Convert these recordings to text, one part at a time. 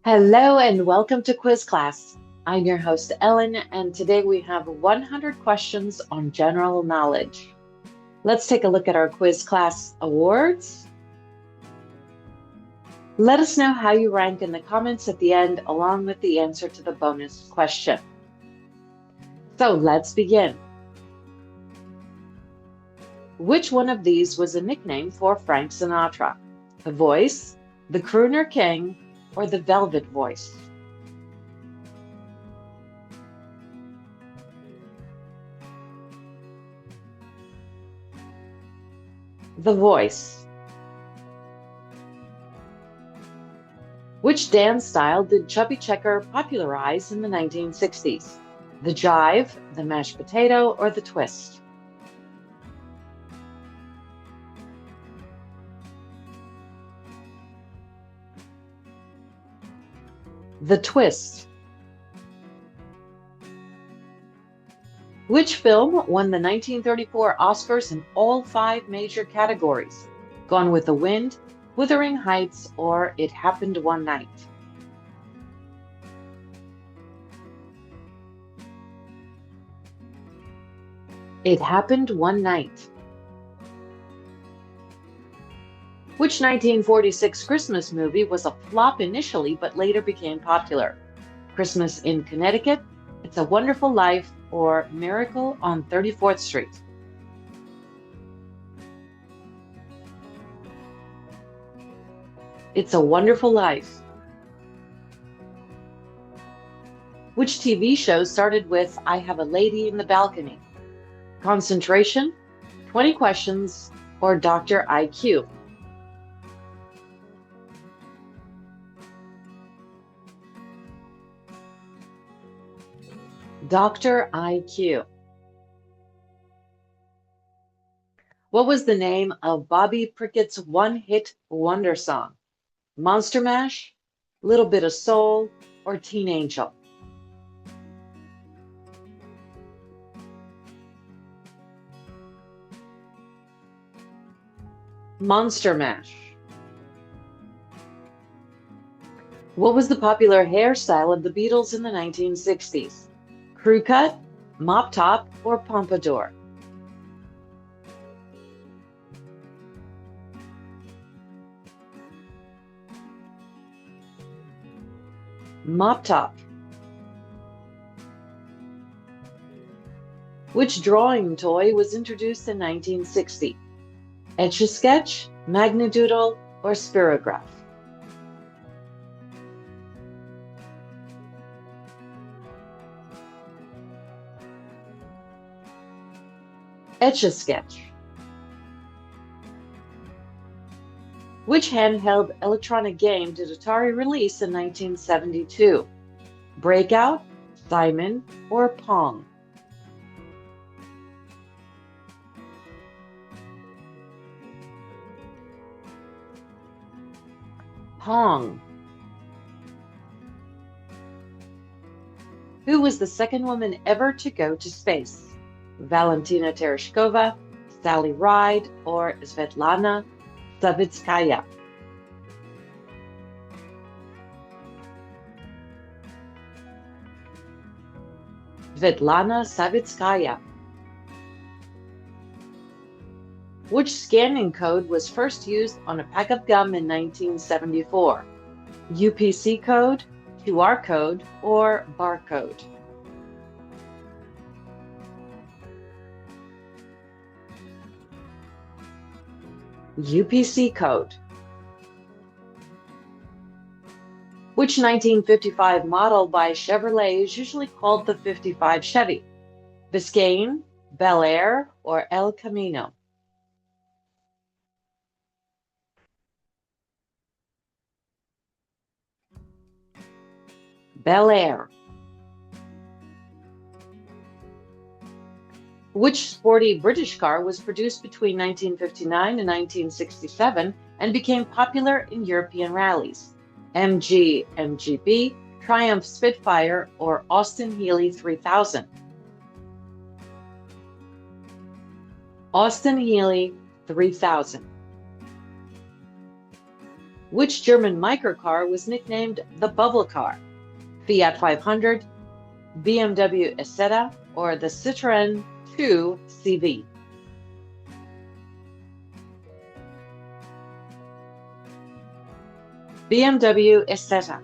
Hello and welcome to Quiz Class. I'm your host, Ellen, and today we have 100 questions on general knowledge. Let's take a look at our Quiz Class awards. Let us know how you rank in the comments at the end, along with the answer to the bonus question. So let's begin. Which one of these was a nickname for Frank Sinatra? The Voice, the Crooner King, or the Velvet Voice? The Voice. Which dance style did Chubby Checker popularize in the 1960s? The jive, the mashed potato, or the twist? The twist. Which film won the 1934 Oscars in all 5 major categories? Gone with the Wind, Wuthering Heights, or It Happened One Night? It Happened One Night. Which 1946 Christmas movie was a flop initially but later became popular? Christmas in Connecticut, It's a Wonderful Life, or Miracle on 34th Street? It's a Wonderful Life. Which TV show started with I Have a Lady in the Balcony? Concentration, 20 Questions, or Dr. IQ? Dr. IQ. What was the name of Bobby Prickett's one-hit wonder song? Monster Mash, Little Bit of Soul, or Teen Angel? Monster Mash. What was the popular hairstyle of the Beatles in the 1960s? Crew cut, mop top, or pompadour? Mop top. Which drawing toy was introduced in 1960? Etch-a-Sketch, Magnadoodle, or Spirograph? Etch-a-Sketch. Which handheld electronic game did Atari release in 1972? Breakout, Simon, or Pong? Pong. Who was the second woman ever to go to space? Valentina Tereshkova, Sally Ride, or Svetlana Savitskaya? Svetlana Savitskaya. Which scanning code was first used on a pack of gum in 1974? UPC code, QR code, or barcode? UPC code. Which 1955 model by Chevrolet is usually called the 55 Chevy? Biscayne, Bel Air, or El Camino? Bel Air. Which sporty British car was produced between 1959 and 1967 and became popular in European rallies? MG, MGB, Triumph Spitfire, or Austin Healey 3000? Austin Healey 3000. Which German microcar was nicknamed the Bubble Car? Fiat 500, BMW Isetta, or the Citroën 2 CV? BMW Isetta.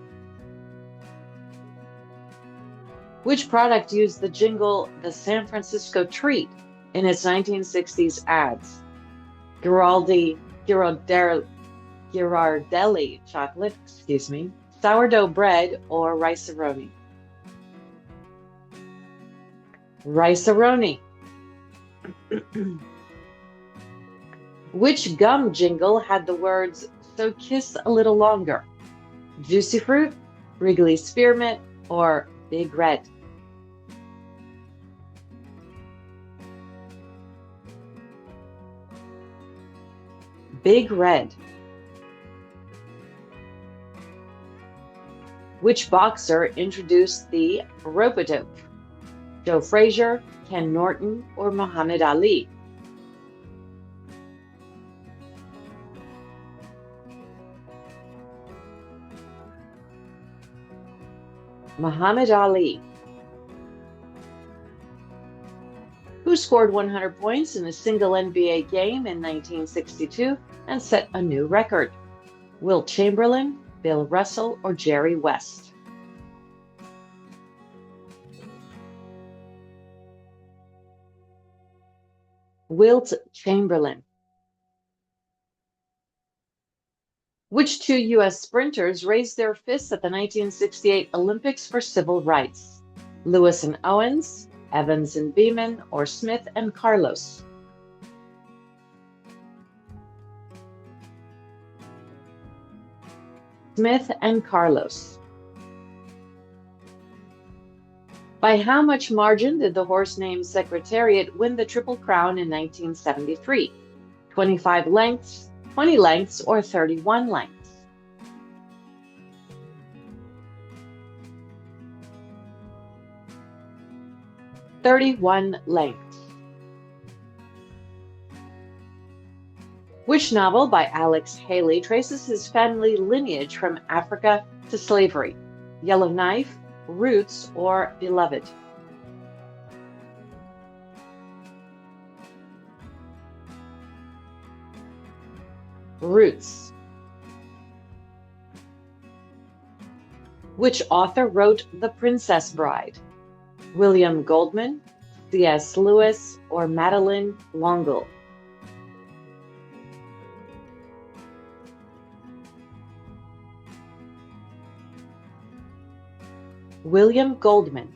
Which product used the jingle "The San Francisco Treat" in its 1960s ads? Girardelli chocolate, sourdough bread, or rice-a-roni? Rice-a-roni. Which gum jingle had the words "So kiss a little longer"? Juicy Fruit, Wrigley Spearmint, or Big Red? Big Red. Which boxer introduced the rope-a-dope? Joe Frazier, Ken Norton, or Muhammad Ali? Muhammad Ali. Who scored 100 points in a single NBA game in 1962 and set a new record? Wilt Chamberlain, Bill Russell, or Jerry West? Wilt Chamberlain. Which two U.S. sprinters raised their fists at the 1968 Olympics for civil rights? Lewis and Owens, Evans and Beeman, or Smith and Carlos? Smith and Carlos. By how much margin did the horse named Secretariat win the Triple Crown in 1973? 25 lengths, 20 lengths, or 31 lengths? 31 lengths. Which novel by Alex Haley traces his family lineage from Africa to slavery? Yellowknife, Roots, or Beloved? Roots. Which author wrote The Princess Bride? William Goldman, C.S. Lewis, or Madeline L'Engle? William Goldman.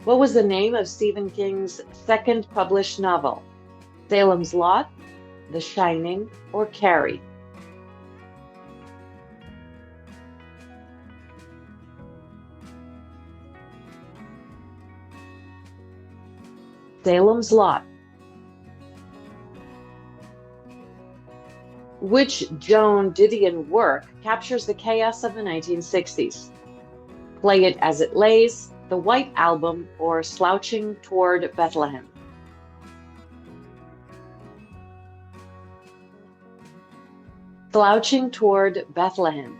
What was the name of Stephen King's second published novel? Salem's Lot, The Shining, or Carrie? Salem's Lot. Which Joan Didion work captures the chaos of the 1960s? Play It As It Lays, The White Album, or Slouching Toward Bethlehem? Slouching Toward Bethlehem.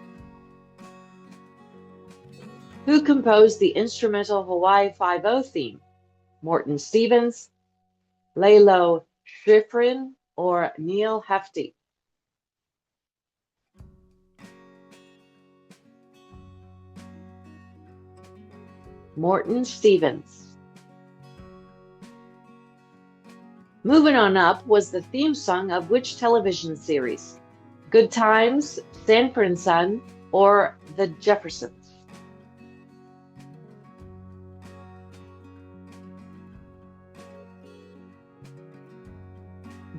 Who composed the instrumental Hawaii Five-O theme? Morton Stevens, Lalo Schifrin, or Neil Hefti? Morton Stevens. Moving On Up was the theme song of which television series? Good Times, Sanford and Son, or The Jeffersons?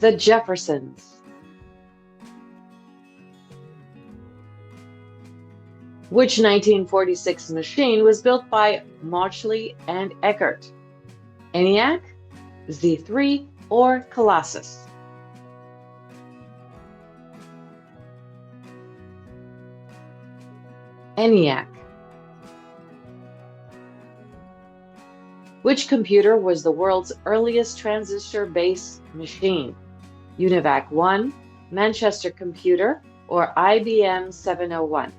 The Jeffersons. Which 1946 machine was built by Mauchly and Eckert? ENIAC, Z3, or Colossus? ENIAC. Which computer was the world's earliest transistor-based machine? UNIVAC 1, Manchester Computer, or IBM 701?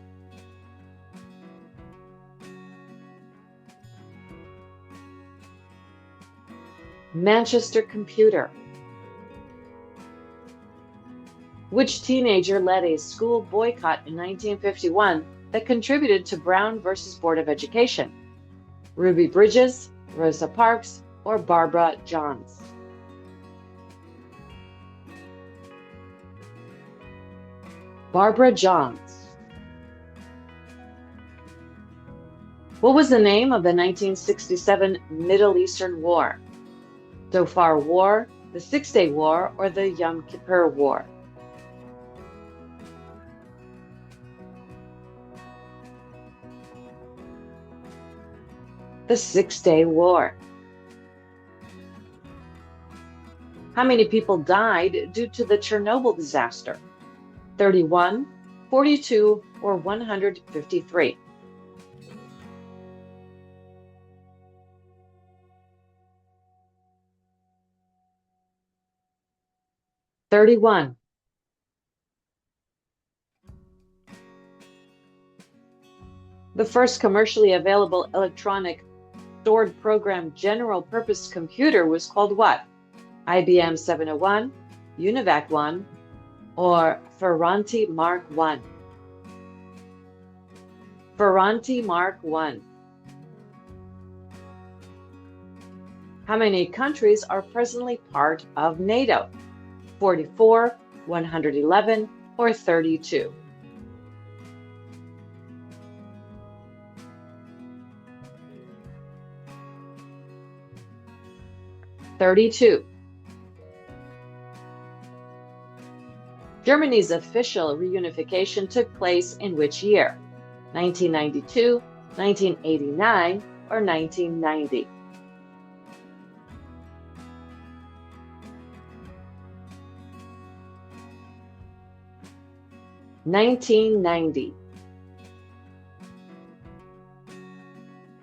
Manchester Computer. Which teenager led a school boycott in 1951 that contributed to Brown versus Board of Education? Ruby Bridges, Rosa Parks, or Barbara Johns? Barbara Johns. What was the name of the 1967 Middle Eastern War? Dhofar War, the Six-Day War, or the Yom Kippur War? The Six-Day War. How many people died due to the Chernobyl disaster? 31, 42, or 153? "31. The first commercially available electronic stored program general purpose computer was called what? IBM 701, UNIVAC 1, or Ferranti Mark I? Ferranti Mark I. How many countries are presently part of NATO? 44, 111, or 32? 32. Germany's official reunification took place in which year? 1992, 1989, or 1990? 1990.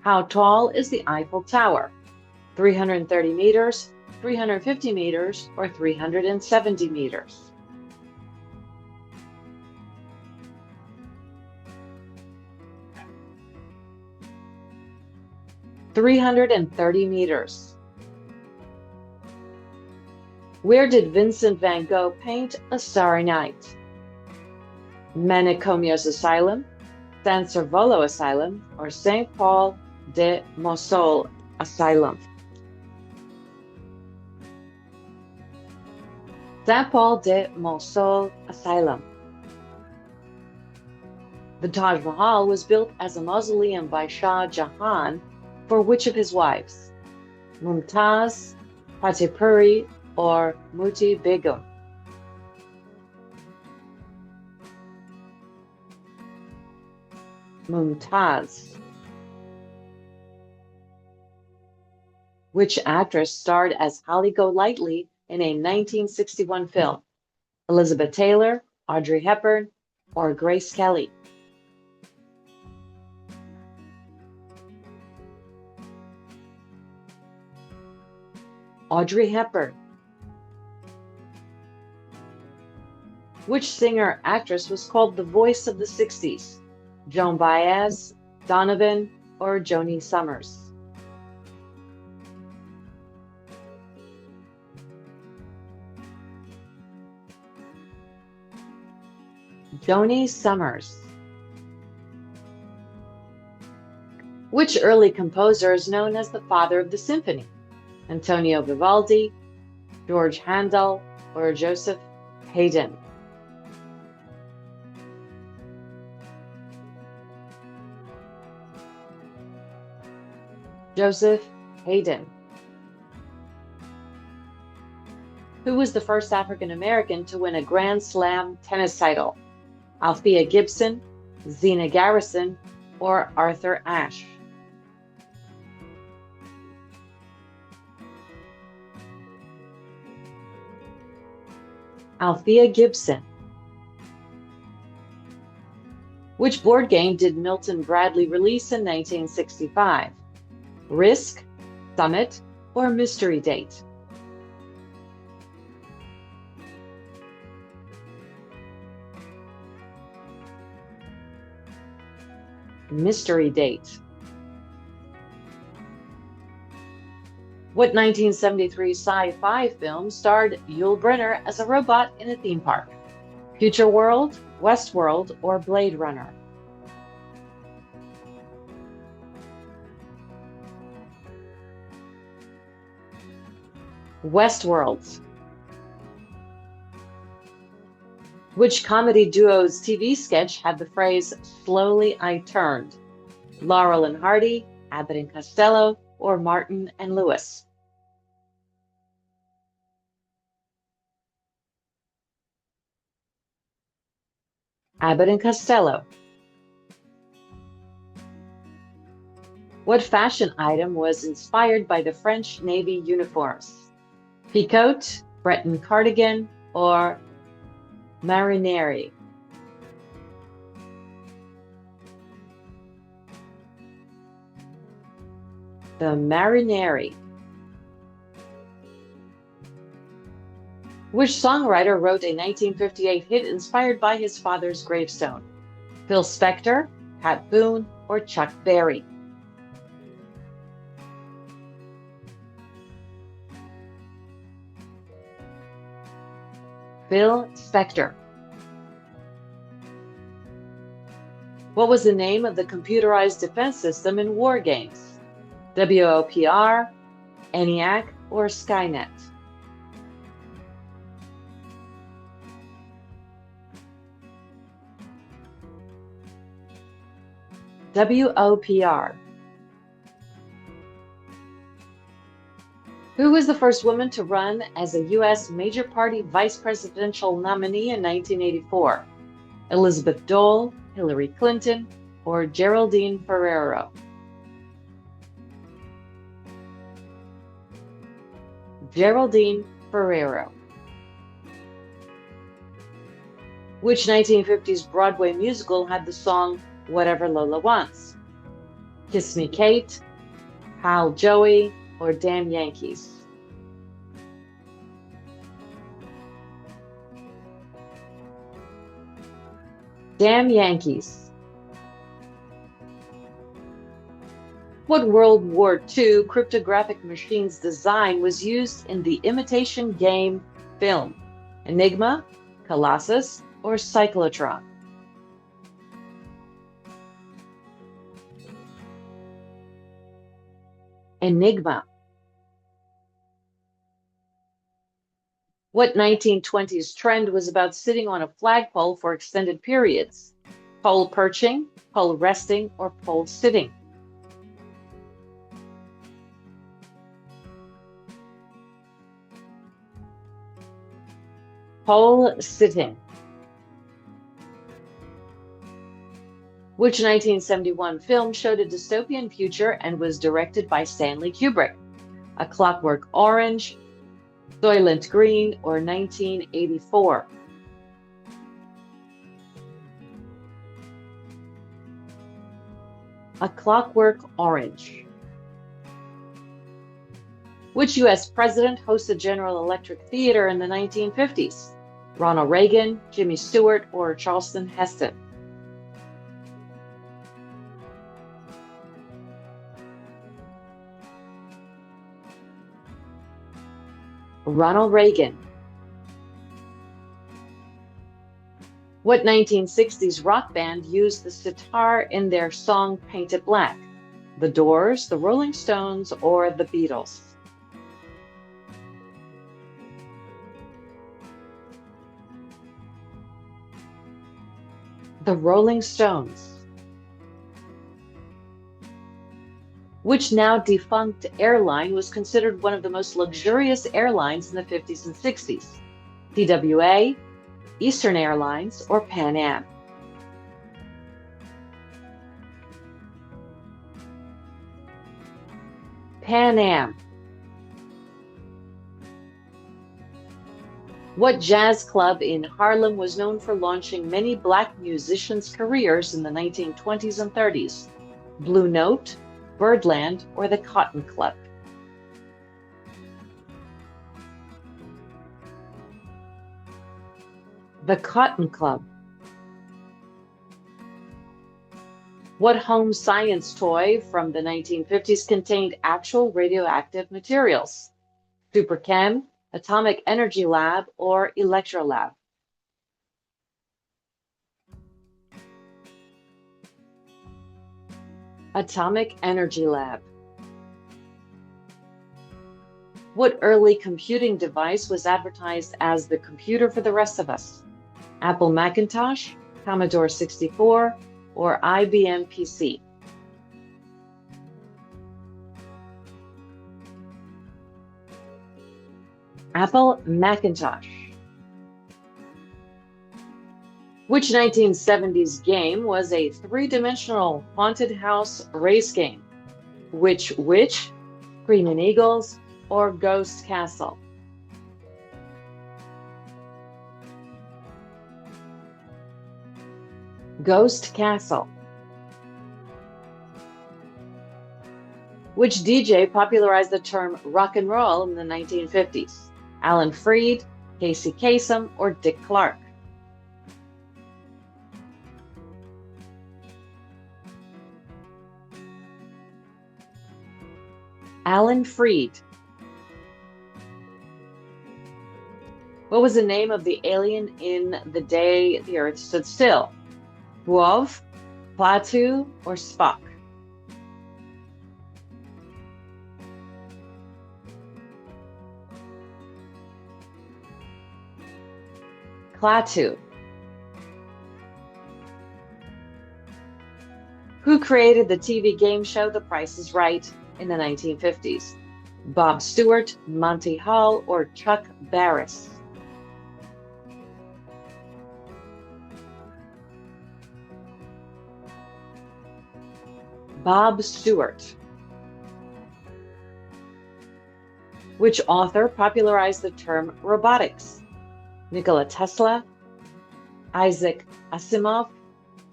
How tall is the Eiffel Tower? 330 meters, 350 meters, or 370 meters? 330 meters. Where did Vincent van Gogh paint A Starry Night? Manicomios Asylum, San Servolo Asylum, or St. Paul de Mossol Asylum? St. Paul de Mossol Asylum. The Taj Mahal was built as a mausoleum by Shah Jahan for which of his wives? Mumtaz, Fatehpuri, or Muti Begum? Mumtaz. Which actress starred as Holly Golightly in a 1961 film? Elizabeth Taylor, Audrey Hepburn, or Grace Kelly? Audrey Hepburn. Which singer-actress was called the voice of the 60s? Joan Baez, Donovan, or Joni Summers? Joni Summers. Which early composer is known as the father of the symphony? Antonio Vivaldi, George Handel, or Joseph Haydn? Joseph Haydn. Who was the first African American to win a Grand Slam tennis title? Althea Gibson, Zena Garrison, or Arthur Ashe? Althea Gibson. Which board game did Milton Bradley release in 1965? Risk, Summit, or Mystery Date? Mystery date. What 1973 sci-fi film starred Yul Brynner as a robot in a theme park? Future World, Westworld, or Blade Runner? Westworld. Which comedy duo's TV sketch had the phrase, "Slowly I turned"? Laurel and Hardy, Abbott and Costello, or Martin and Lewis? Abbott and Costello. What fashion item was inspired by the French Navy uniforms? Peacoat, Breton cardigan, or marinere? The marinere. Which songwriter wrote a 1958 hit inspired by his father's gravestone? Phil Spector, Pat Boone, or Chuck Berry? Phil Spector. What was the name of the computerized defense system in war games? WOPR, ENIAC, or Skynet? WOPR. Who was the first woman to run as a U.S. major party vice presidential nominee in 1984? Elizabeth Dole, Hillary Clinton, or Geraldine Ferraro? Geraldine Ferraro. Which 1950s Broadway musical had the song Whatever Lola Wants? Kiss Me Kate, Pal Joey, or Damn Yankees? Damn Yankees. What World War II cryptographic machine's design was used in the imitation game film? Enigma, Colossus, or Cyclotron? Enigma. What 1920s trend was about sitting on a flagpole for extended periods? Pole perching, pole resting, or pole sitting? Pole sitting. Which 1971 film showed a dystopian future and was directed by Stanley Kubrick? A Clockwork Orange, Soylent Green, or 1984? A Clockwork Orange. Which U.S. president hosted General Electric Theater in the 1950s? Ronald Reagan, Jimmy Stewart, or Charleston Heston? Ronald Reagan. What 1960s rock band used the sitar in their song Paint It Black? The Doors, the Rolling Stones, or the Beatles? The Rolling Stones. Which now defunct airline was considered one of the most luxurious airlines in the 50s and 60s? TWA, Eastern Airlines, or Pan Am? Pan Am. What jazz club in Harlem was known for launching many black musicians' careers in the 1920s and 30s? Blue Note, Birdland, or the Cotton Club? The Cotton Club. What home science toy from the 1950s contained actual radioactive materials? Superchem, Atomic Energy Lab, or Electrolab? Atomic Energy Lab. What early computing device was advertised as the computer for the rest of us? Apple Macintosh, Commodore 64, or IBM PC? Apple Macintosh. Which 1970s game was a three-dimensional haunted house race game? Which, Screaming Eagles, or Ghost Castle? Ghost Castle. Which DJ popularized the term rock and roll in the 1950s? Alan Freed, Casey Kasem, or Dick Clark? Alan Freed. What was the name of the alien in The Day the Earth Stood Still? Guov, Klaatu, or Spock? Klaatu. Who created the TV game show The Price is Right in the 1950s? Bob Stewart, Monty Hall, or Chuck Barris? Bob Stewart. Which author popularized the term robotics? Nikola Tesla, Isaac Asimov,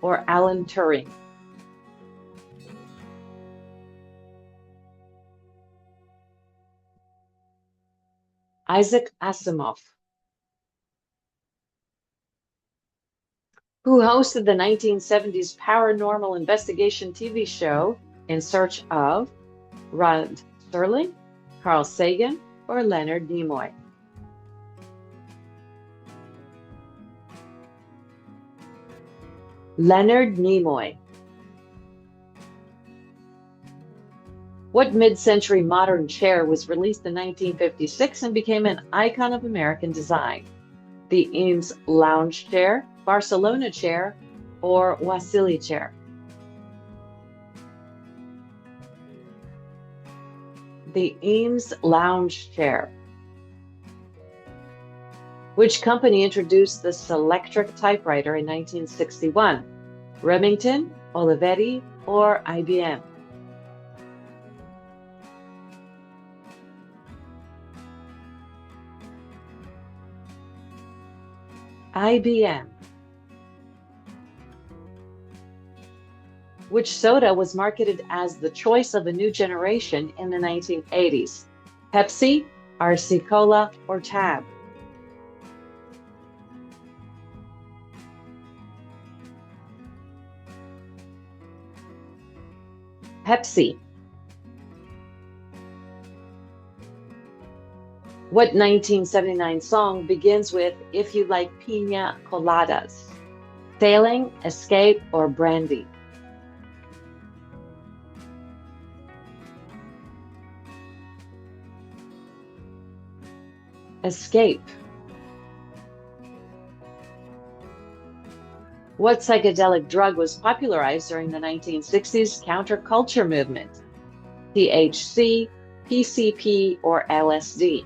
or Alan Turing? Isaac Asimov. Who hosted the 1970s paranormal investigation TV show In Search of? Rod Serling, Carl Sagan, or Leonard Nimoy? Leonard Nimoy. What mid-century modern chair was released in 1956 and became an icon of American design? The Eames Lounge Chair, Barcelona Chair, or Wasili Chair? The Eames Lounge Chair. Which company introduced the Selectric typewriter in 1961? Remington, Olivetti, or IBM? IBM. Which soda was marketed as the choice of a new generation in the 1980s? Pepsi, RC Cola, or Tab? Pepsi. What 1979 song begins with "If You Like Pina Coladas"? Sailing, Escape, or Brandy? Escape. What psychedelic drug was popularized during the 1960s counterculture movement? THC, PCP, or LSD?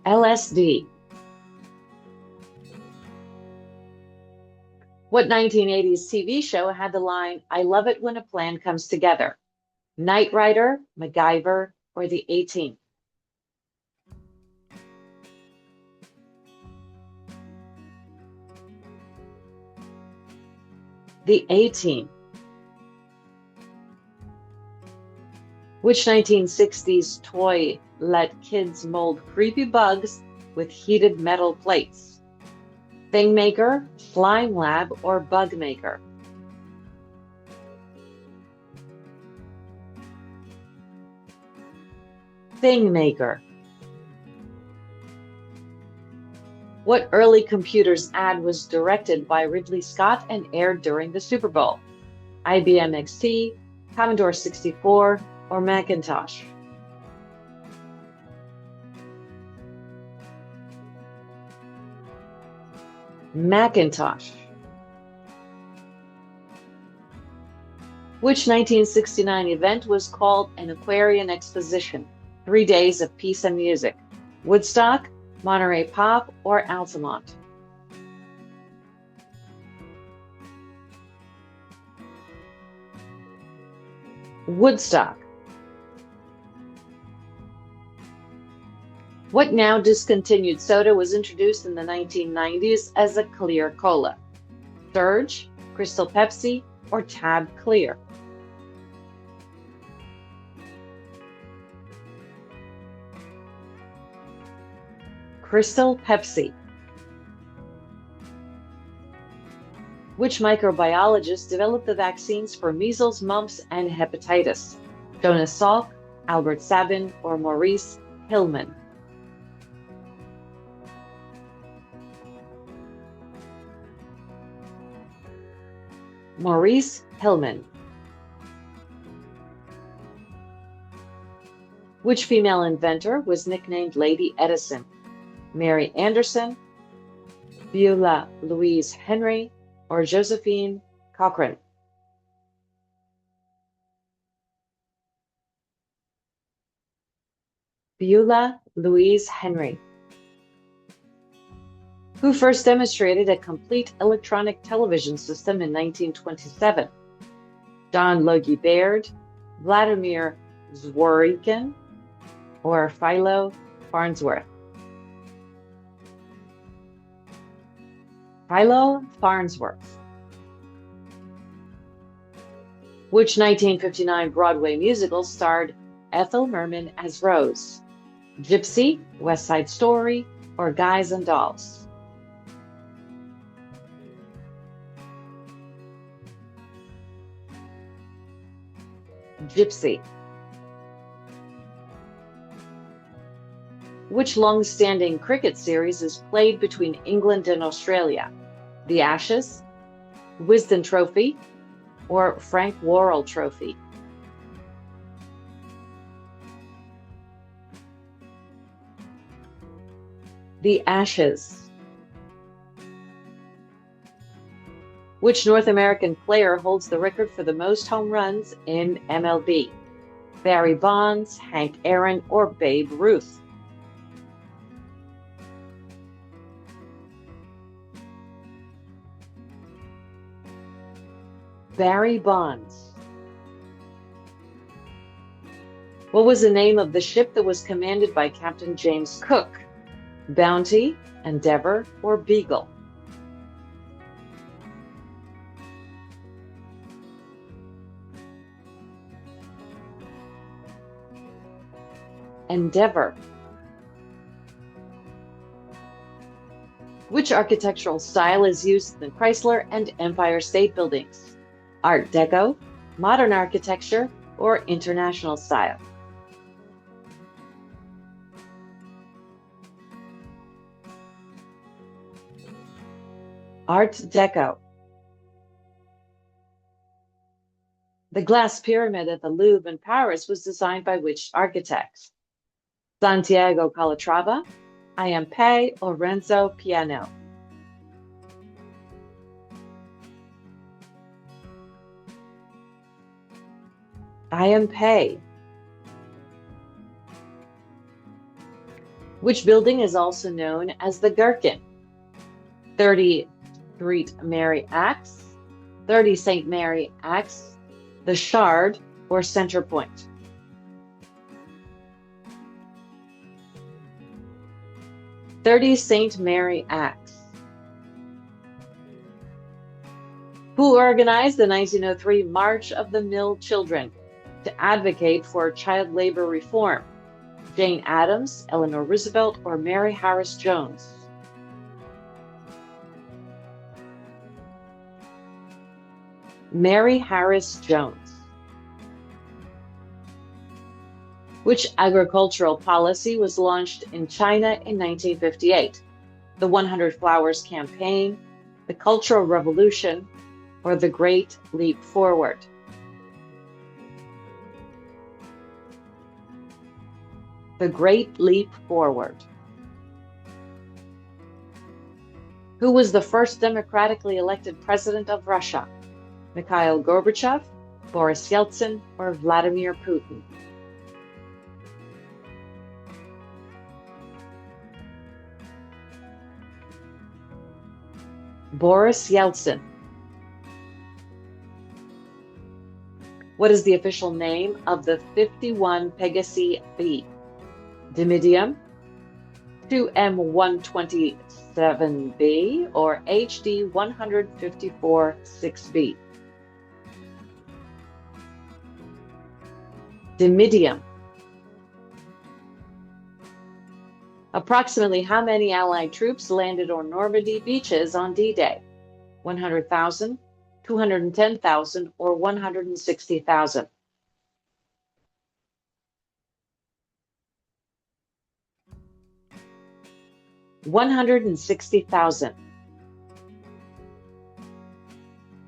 LSD. What 1980s TV show had the line, "I love it when a plan comes together"? Knight Rider, MacGyver, or The A-Team? The A-Team. Which 1960s toy let kids mold creepy bugs with heated metal plates? Thing maker, slime lab, or bug maker? Thing maker. What early computers ad was directed by Ridley Scott and aired during the Super Bowl? IBM XT, Commodore 64, or Macintosh? Macintosh. Which 1969 event was called an Aquarian Exposition? 3 Days of Peace and Music. Woodstock, Monterey Pop, or Altamont? Woodstock. What now discontinued soda was introduced in the 1990s as a clear cola? Surge, Crystal Pepsi, or Tab Clear? Crystal Pepsi. Which microbiologist developed the vaccines for measles, mumps, and hepatitis? Jonas Salk, Albert Sabin, or Maurice Hillman? Maurice Hillman. Which female inventor was nicknamed Lady Edison? Mary Anderson, Beulah Louise Henry, or Josephine Cochrane? Beulah Louise Henry. Who first demonstrated a complete electronic television system in 1927? John Logie Baird, Vladimir Zworykin, or Philo Farnsworth? Philo Farnsworth. Which 1959 Broadway musical starred Ethel Merman as Rose? Gypsy, West Side Story, or Guys and Dolls? Gypsy. Which long-standing cricket series is played between England and Australia? The Ashes, Wisden Trophy, or Frank Worrell Trophy? The Ashes. Which North American player holds the record for the most home runs in MLB? Barry Bonds, Hank Aaron, or Babe Ruth? Barry Bonds. What was the name of the ship that was commanded by Captain James Cook? Bounty, Endeavour, or Beagle? Endeavour. Which architectural style is used in the Chrysler and Empire State Buildings? Art Deco, modern architecture, or international style? Art Deco. The glass pyramid at the Louvre in Paris was designed by which architect? Santiago Calatrava, I.M. or Renzo Piano? I.M. Which building is also known as the Gherkin? 30 Street Mary Axe, 30 St. Mary Axe, the Shard, or Center Point? 30 St. Mary Axe. Who organized the 1903 March of the Mill Children to advocate for child labor reform? Jane Addams, Eleanor Roosevelt, or Mary Harris Jones? Mary Harris Jones. Which agricultural policy was launched in China in 1958? The 100 Flowers Campaign, the Cultural Revolution, or the Great Leap Forward? The Great Leap Forward. Who was the first democratically elected president of Russia? Mikhail Gorbachev, Boris Yeltsin, or Vladimir Putin? Boris Yeltsin. What is the official name of the 51 Pegasi B? Dimidium, 2M127B, or HD154-6B? Dimidium. Approximately how many Allied troops landed on Normandy beaches on D-Day? 100,000, 210,000, or 160,000? 160,000.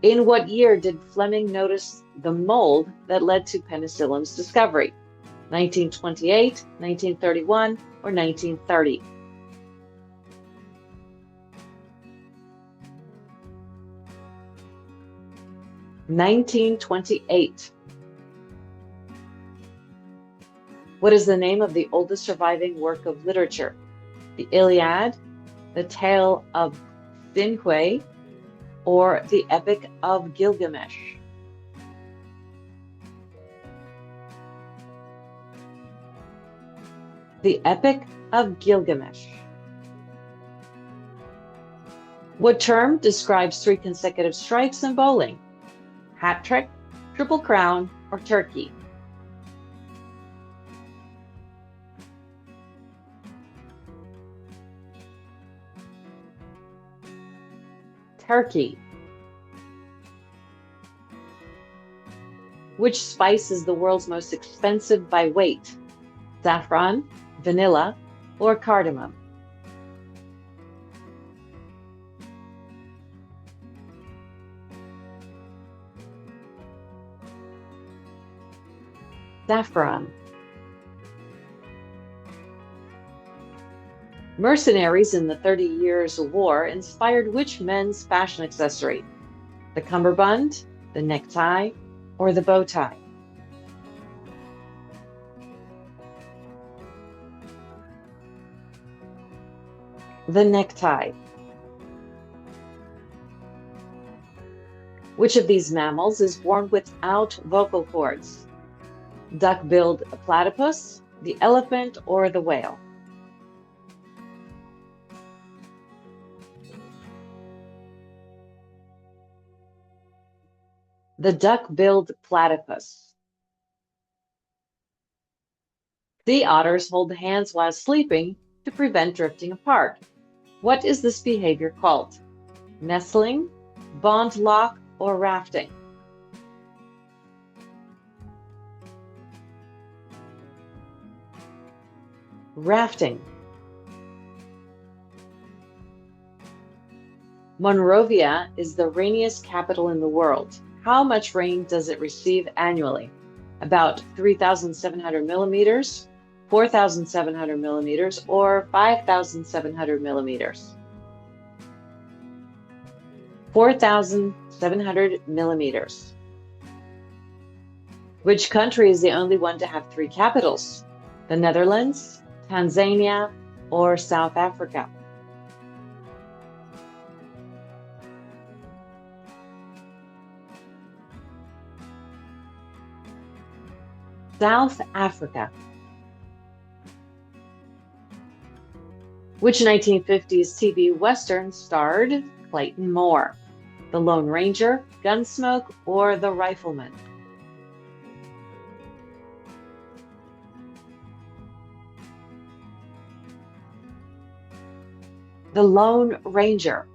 In what year did Fleming notice the mold that led to penicillin's discovery? 1928, 1931, or 1930? 1928. What is the name of the oldest surviving work of literature? The Iliad, the Tale of Sinhé, or the Epic of Gilgamesh? The Epic of Gilgamesh. What term describes 3 consecutive strikes in bowling? Hat trick, triple crown, or turkey? Turkey. Which spice is the world's most expensive by weight? Saffron, vanilla, or cardamom? Saffron. Mercenaries in the 30 Years' War inspired which men's fashion accessory? The cummerbund, the necktie, or the bow tie? The necktie. Which of these mammals is born without vocal cords? Duck-billed platypus, the elephant, or the whale? The duck-billed platypus. Sea otters hold hands while sleeping to prevent drifting apart. What is this behavior called? Nestling, bond lock, or rafting? Rafting. Monrovia is the rainiest capital in the world. How much rain does it receive annually? About 3,700 millimeters, 4,700 millimeters, or 5,700 millimeters? 4,700 millimeters. Which country is the only one to have 3 capitals? The Netherlands, Tanzania, or South Africa? South Africa. Which 1950s TV Western starred Clayton Moore? The Lone Ranger, Gunsmoke, or The Rifleman? The Lone Ranger.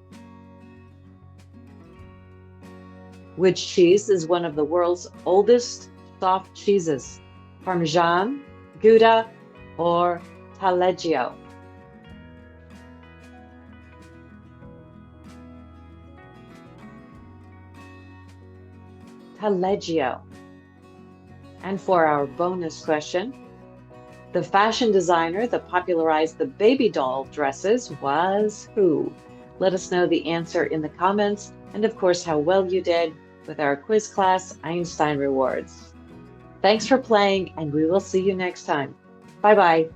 Which cheese is one of the world's oldest soft cheeses? Parmesan, Gouda, or Taleggio? Taleggio. And for our bonus question, the fashion designer that popularized the baby doll dresses was who? Let us know the answer in the comments, and of course, how well you did with our quiz class Einstein Rewards. Thanks for playing, and we will see you next time. Bye-bye.